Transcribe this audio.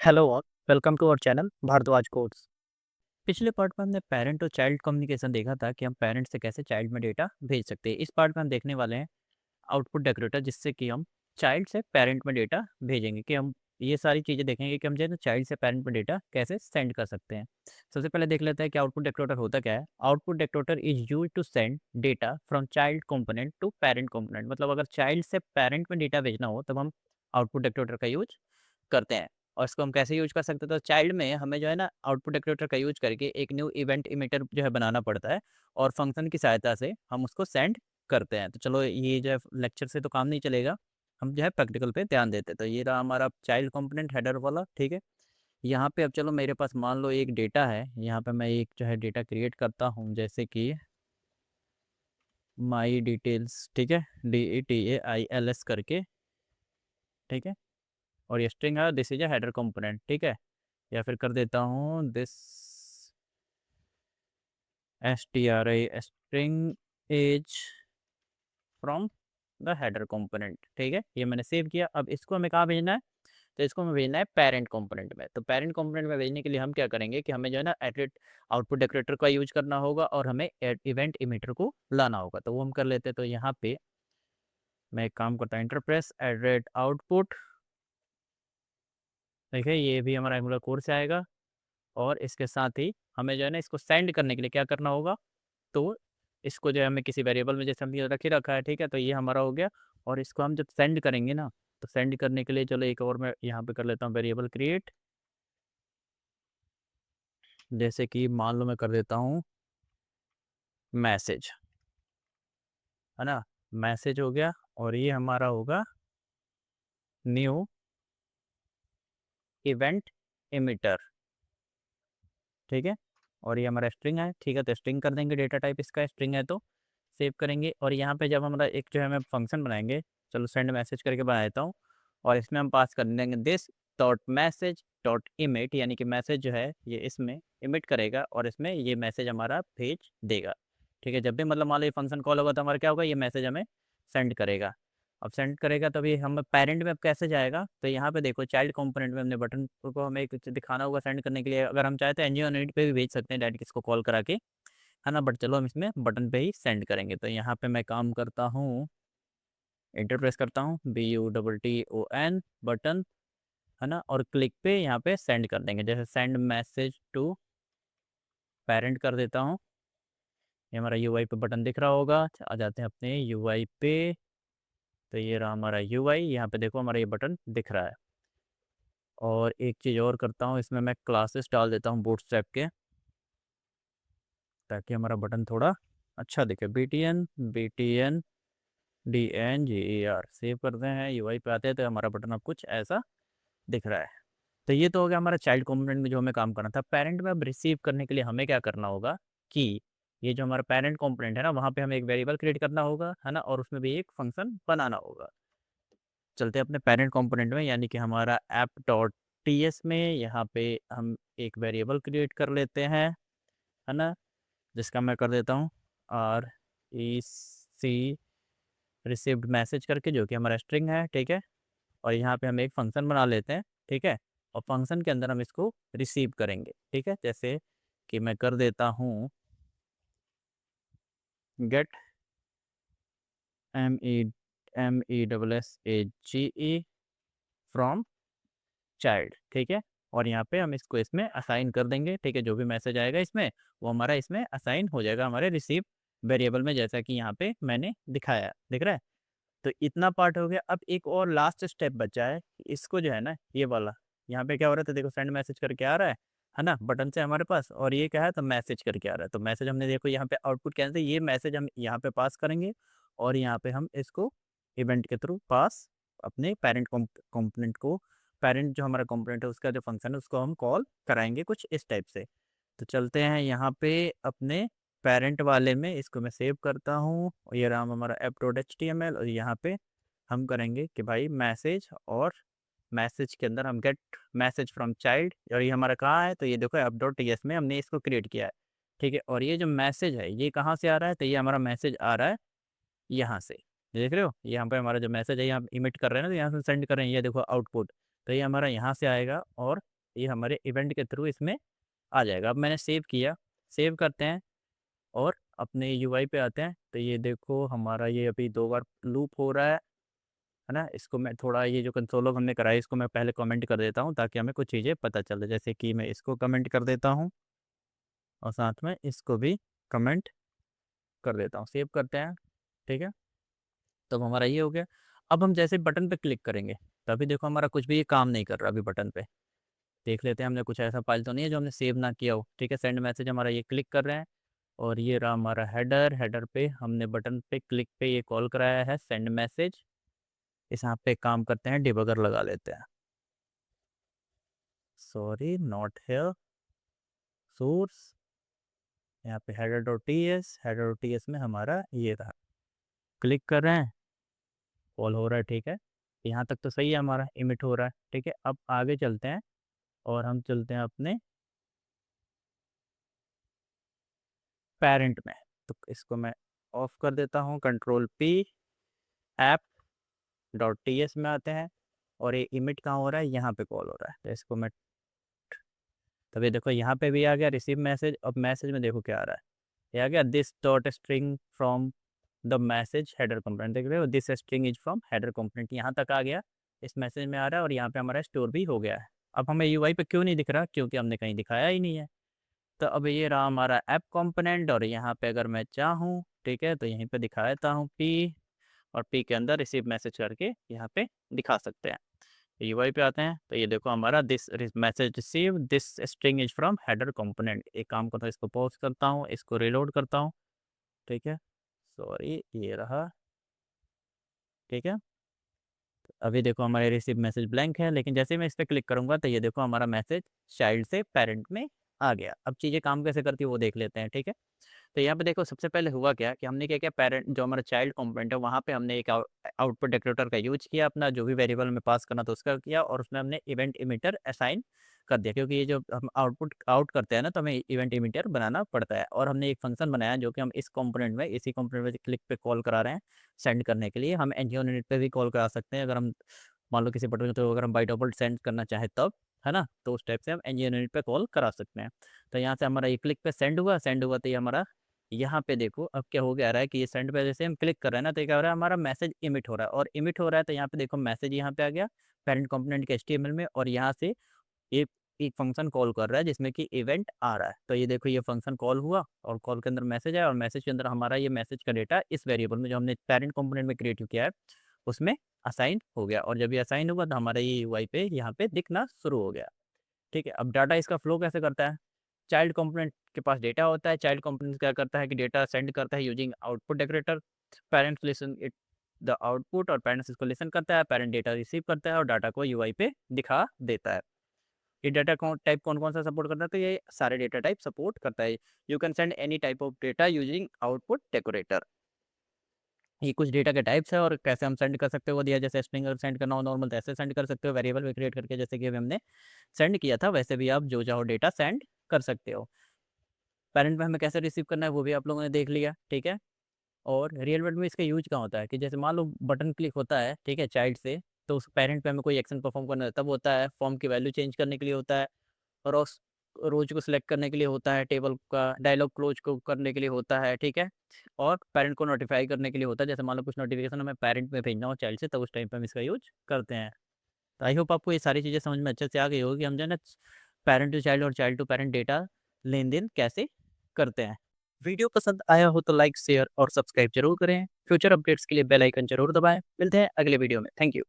Hello all, welcome to our channel Bhardwaj codes. पिछले part में हमने पेरेंट और चाइल्ड कम्युनिकेशन देखा था कि हम पेरेंट से कैसे चाइल्ड में डेटा भेज सकते हैं। इस पार्ट में हम देखने वाले हैं आउटपुट डेकोरेटर, जिससे कि हम चाइल्ड से पेरेंट में डेटा भेजेंगे। कि हम ये सारी चीज़ें देखेंगे कि हम जो है ना चाइल्ड से पेरेंट में डेटा कैसे सेंड कर सकते हैं। सबसे पहले देख लेते हैं कि आउटपुट डेकोरेटर होता क्या है। Output decorator is use to send data from child component to parent component. मतलब अगर चाइल्ड से पेरेंट में डेटा भेजना हो तब हम आउटपुट डेकोरेटर का यूज करते हैं। और इसको हम कैसे यूज़ कर सकते हैं, तो चाइल्ड में हमें जो है ना आउटपुट डेकोरेटर का यूज़ करके एक न्यू इवेंट इमिटर जो है बनाना पड़ता है, और फंक्शन की सहायता से हम उसको सेंड करते हैं। तो चलो, ये जो है लेक्चर से तो काम नहीं चलेगा, हम जो है प्रैक्टिकल पे ध्यान देते हैं। तो ये रहा हमारा चाइल्ड कंपोनेंट हेडर वाला, ठीक है। यहाँ पे अब चलो, मेरे पास मान लो एक डेटा है, यहाँ पे मैं एक जो है डेटा क्रिएट करता हूँ, जैसे कि माई डिटेल्स, ठीक है, DETAILS करके, ठीक है। और ये स्ट्रिंग है, this is a header component, ठीक है। या फिर कर देता हूँ this STRI string is from the header component, ठीक है। ये मैंने सेव किया। अब इसको हमें कहाँ भेजना है, तो इसको हमें भेजना है पेरेंट कंपोनेंट में। तो पेरेंट कंपोनेंट में भेजने के लिए हम क्या करेंगे कि हमें जो है ना एडिट आउटपुट डेकोरेटर का यूज करना होगा, और हमें इवेंट इमिटर को लाना होगा। तो वो हम कर लेते हैं। तो यहाँ पे मैं एक काम करता हूँ, इंटरप्रेस एडिट आउटपुट, ठीक है। ये भी हमारा एंगुलर कोड से आएगा। और इसके साथ ही हमें जो है ना इसको सेंड करने के लिए क्या करना होगा, तो इसको जो है हमें किसी वेरिएबल में, जैसे हमने रख ही रखा है, ठीक है। तो ये हमारा हो गया। और इसको हम जब सेंड करेंगे ना, तो सेंड करने के लिए चलो एक और मैं यहाँ पे कर लेता हूँ वेरिएबल क्रिएट। जैसे कि मान लो मैं कर देता हूँ मैसेज, है ना। मैसेज हो गया। और ये हमारा होगा न्यू इवेंट इमिटर, ठीक है। और ये हमारा स्ट्रिंग है, ठीक है। तो स्ट्रिंग कर देंगे, डेटा टाइप इसका स्ट्रिंग है, तो सेव करेंगे। और यहाँ पे जब हमारा एक जो है हमें फंक्शन बनाएंगे, चलो सेंड मैसेज करके बना देता हूँ। और इसमें हम पास कर देंगे this dot message dot emit, यानी कि मैसेज जो है ये इसमें इमिट करेगा, और इसमें ये मैसेज हमारा भेज देगा, ठीक है। जब भी मतलब मान लो ये फंक्शन कॉल होगा तो हमारा क्या होगा, ये मैसेज हमें सेंड करेगा। अब सेंड करेगा तभी हम पेरेंट में अब कैसे जाएगा, तो यहाँ पे देखो चाइल्ड कंपोनेंट में हमने बटन को हमें एक दिखाना होगा सेंड करने के लिए। अगर हम चाहते हैं एनजीओ यूनिट पे भी भेज सकते हैं डायरेक्ट इसको कॉल करा के, है ना। बट चलो हम इसमें बटन पे ही सेंड करेंगे। तो यहाँ पे मैं काम करता हूँ, एंटर प्रेस करता हूँ, BUTTON बटन, है ना। और क्लिक पे यहाँ पे सेंड कर देंगे, जैसे सेंड मैसेज टू पेरेंट कर देता हूँ। ये हमारा यूआई पे बटन दिख रहा होगा। आ जाते हैं अपने यूआई पे। तो ये रहा हमारा यूआई, यहाँ पे देखो हमारा ये बटन दिख रहा है। और एक चीज़ और करता हूँ, इसमें मैं क्लासेस डाल देता हूँ बूटस्ट्रैप के, ताकि हमारा बटन थोड़ा अच्छा दिखे। BTN DNGER सेव करते हैं, यूआई पे आते हैं, तो हमारा बटन अब कुछ ऐसा दिख रहा है। तो ये तो हो गया हमारा चाइल्ड कंपोनेंट में जो हमें काम करना था। पेरेंट में अब रिसीव करने के लिए हमें क्या करना होगा कि ये जो हमारा पेरेंट कंपोनेंट है ना, वहाँ पे हमें एक वेरिएबल क्रिएट करना होगा, है ना। और उसमें भी एक फंक्शन बनाना होगा। चलते हैं अपने पेरेंट कंपोनेंट में, यानी कि हमारा app.ts में। यहाँ पे हम एक वेरिएबल क्रिएट कर लेते हैं, है ना, जिसका मैं कर देता हूँ REC रिसीव्ड मैसेज करके, जो कि हमारा स्ट्रिंग है, ठीक है। और यहाँ पे हम एक फंक्शन बना लेते हैं, ठीक है। और फंक्शन के अंदर हम इसको रिसीव करेंगे, ठीक है। जैसे कि मैं कर देता हूँ गेट MESSAGE फ्रॉम चाइल्ड, ठीक है। और यहाँ पे हम इसको इसमें असाइन कर देंगे, ठीक है। जो भी मैसेज आएगा इसमें, वो हमारा इसमें असाइन हो जाएगा हमारे रिसीव वेरिएबल में, जैसा कि यहाँ पे मैंने दिखाया, दिख रहा है। तो इतना पार्ट हो गया। अब एक और लास्ट स्टेप बचा है, इसको जो है ना ये वाला, यहाँ पे क्या हो रहा है, तो देखो सेंड मैसेज करके आ रहा है ना, बटन से हमारे पास। और ये क्या है, तो मैसेज करके आ रहा है। तो मैसेज हमने देखो यहाँ पे आउटपुट कैसे, ये मैसेज हम यहाँ पे पास करेंगे, और यहाँ पे हम इसको इवेंट के थ्रू पास अपने पेरेंट कंपोनेंट को, पेरेंट जो हमारा कंपोनेंट है उसका जो फंक्शन है उसको हम कॉल कराएंगे कुछ इस टाइप से। तो चलते हैं यहाँ पे अपने पेरेंट वाले में, इसको मैं सेव करता हूँ। ये रहा हमारा app.html। और यहाँ पे हम करेंगे कि भाई मैसेज, और मैसेज के अंदर हम गेट मैसेज फ्रॉम चाइल्ड। और ये हमारा कहाँ है, तो ये देखो app.ts में हमने इसको क्रिएट किया है, ठीक है। और ये जो मैसेज है ये कहाँ से आ रहा है, तो ये हमारा मैसेज आ रहा है यहाँ से, देख रहे हो। यहाँ पे हमारा जो मैसेज है यहाँ इमिट कर रहे हैं ना, तो यहाँ से सेंड कर रहे हैं, ये देखो आउटपुट। तो ये हमारा यहाँ से आएगा और ये हमारे इवेंट के थ्रू इसमें आ जाएगा। अब मैंने सेव किया, सेव करते हैं और अपने यूआई पे आते हैं। तो ये देखो हमारा ये अभी 2 बार लूप हो रहा है ना। इसको मैं थोड़ा, ये जो कंसोल लॉग हमने कराया इसको मैं पहले कमेंट कर देता हूँ ताकि हमें कुछ चीज़ें पता चले। जैसे कि मैं इसको कमेंट कर देता हूँ और साथ में इसको भी कमेंट कर देता हूँ। सेव करते हैं, ठीक है। तब हमारा ये हो गया। अब हम जैसे बटन पे क्लिक करेंगे तभी देखो हमारा कुछ भी ये काम नहीं कर रहा अभी बटन पे। देख लेते हैं हमने कुछ ऐसा फाइल तो नहीं है जो हमने सेव ना किया हो, ठीक है। सेंड मैसेज हमारा ये क्लिक कर रहे हैं और ये रहा हमारा हेडर। हेडर पे हमने बटन पे क्लिक पे ये कॉल कराया है सेंड मैसेज। इस यहाँ पे काम करते हैं, डिबगर लगा लेते हैं। सॉरी नॉट हियर, सोर्स, यहाँ पे header dot T S, header dot T S में हमारा ये रहा। क्लिक कर रहे हैं, कॉल हो रहा है, ठीक है। यहाँ तक तो सही है, हमारा इमिट हो रहा है, ठीक है। अब आगे चलते हैं और हम चलते हैं अपने पेरेंट में। तो इसको मैं ऑफ कर देता हूँ, control P, app dot T S में आते हैं और ये इमिट कहाँ हो रहा है, यहाँ पे कॉल हो रहा है। तो इसको मैं, तभी देखो यहाँ पे भी आ गया रिसीव मैसेज। अब मैसेज में देखो क्या आ रहा है, ये आ गया this dot string from the message header component. देख रहे हो, this string is from header component, यहाँ तक आ गया, इस मैसेज में आ रहा है और यहाँ पे हमारा स्टोर भी हो गया है। अब हमें यूआई पे क्यों नहीं दिख रहा, क्योंकि हमने कहीं दिखाया ही नहीं है। तो अब ये रहा हमारा ऐप कंपोनेंट और यहाँ पे अगर मैं चाहूँ, ठीक है, तो यहीं पे दिखा देता हूँ पी, और पी के अंदर रिसीव मैसेज करके यहाँ पे दिखा सकते हैं। यूआई पे आते हैं तो ये देखो हमारा this message receive this string is from header component. एक काम करता हूँ, इसको पॉज करता हूँ, इसको रिलोड करता हूँ, ठीक है। सॉरी, ये रहा, ठीक है। अभी देखो हमारे रिसीव मैसेज ब्लैंक है, लेकिन जैसे मैं इस पर क्लिक करूंगा तो ये देखो हमारा मैसेज चाइल्ड से पेरेंट में आ गया। अब चीज़ें काम कैसे करती है वो देख लेते हैं, ठीक है। तो यहाँ पे देखो सबसे पहले हुआ क्या कि हमने क्या किया, पेरेंट जो हमारा चाइल्ड कंपोनेंट है वहाँ पे हमने एक आउटपुट डेकोरेटर का यूज किया, अपना जो भी वेरिएबल में पास करना था उसका किया, और उसमें हमने इवेंट इमिटर असाइन कर दिया, क्योंकि ये जो हम आउटपुट आउट करते हैं ना तो हमें इवेंट इमिटर बनाना पड़ता है। और हमने एक फंक्शन बनाया जो कि हम इस कंपोनेंट में, इसी कंपोनेंट में क्लिक पे कॉल करा रहे हैं सेंड करने के लिए। हम एनजीओ यूनिट पे भी कॉल करा सकते हैं अगर हम मान लो किसी बटन तो अगर हम बाई डिफ़ॉल्ट सेंड करना चाहें तब, है ना, तो उस टाइप से हम एनजीओ यूनिट पे कॉल करा सकते हैं। तो यहाँ से हमारा ये क्लिक पे सेंड हुआ, सेंड हुआ तो ये हमारा यहाँ पे देखो अब क्या हो गया रहा है कि ये सेंड पे जैसे हम क्लिक कर रहे हैं ना तो क्या हो रहा है, हमारा मैसेज इमिट हो रहा है। और इमिट हो रहा है तो यहाँ पे देखो मैसेज यहाँ पे आ गया पेरेंट कंपोनेंट के एचटीएमएल में, और यहाँ से एक एक फंक्शन कॉल कर रहा है जिसमें कि इवेंट आ रहा है। तो ये देखो ये फंक्शन कॉल हुआ और कॉल के अंदर मैसेज आया, और मैसेज के अंदर हमारा ये मैसेज का डेटा इस वेरिएबल में जो हमने पेरेंट कंपोनेंट में क्रिएट किया है उसमें असाइन हो गया। और जब ये असाइन हुआ तो हमारा ये यूआई पे यहाँ पे दिखना शुरू हो गया, ठीक है। अब डाटा इसका फ्लो कैसे करता है, चाइल्ड कंपोनेंट के पास डेटा होता है, चाइल्ड कंपोनेंट क्या करता है कि डेटा सेंड करता है using output decorator. Parents listen it the output, और पेरेंट्स इसको लिसन करता है, पेरेंट डेटा रिसीव करता है और डाटा को यूआई पे दिखा देता है। ये डाटा टाइप कौन कौन सा सपोर्ट करता है, तो ये सारे डेटा टाइप सपोर्ट करता है। You can send any type of data using output decorator. ये कुछ डेटा के टाइप्स है और कैसे हम सेंड कर सकते हो वो दिया, जैसे स्ट्रिंग अगर सेंड करना हो नॉर्मल तो ऐसे सेंड कर सकते हो, वेरिएबल में क्रिएट करके जैसे कि अभी हमने सेंड किया था वैसे भी आप जो चाहो डेटा सेंड कर सकते हो। पेरेंट में हमें कैसे रिसीव करना है वो भी आप लोगों ने देख लिया, ठीक है। और रियल वर्ल्ड में इसका यूज कहाँ होता है कि जैसे मान लो बटन क्लिक होता है, ठीक है, चाइल्ड से, तो उस पेरेंट पे हमें कोई एक्शन परफॉर्म करना है तब होता है, फॉर्म की वैल्यू चेंज करने के लिए होता है, रोज रोज को सिलेक्ट करने के लिए होता है, टेबल का डायलॉग क्लोज को करने के लिए होता है, ठीक है। और पेरेंट को नोटिफाई करने के लिए होता है, जैसे मान लो कुछ नोटिफिकेशन हमें पेरेंट में भेजना हो चाइल्ड से, तब उस टाइम पे हम इसका यूज करते हैं। तो आई होप आपको ये सारी चीज़ें समझ में अच्छे से आ गई होगी, हम जो है ना पेरेंट टू चाइल्ड और चाइल्ड टू पेरेंट डेटा लेन देन कैसे करते हैं। वीडियो पसंद आया हो तो लाइक शेयर और सब्सक्राइब जरूर करें। फ्यूचर अपडेट्स के लिए बेल आइकन जरूर दबाएं। मिलते हैं अगले वीडियो में, थैंक यू।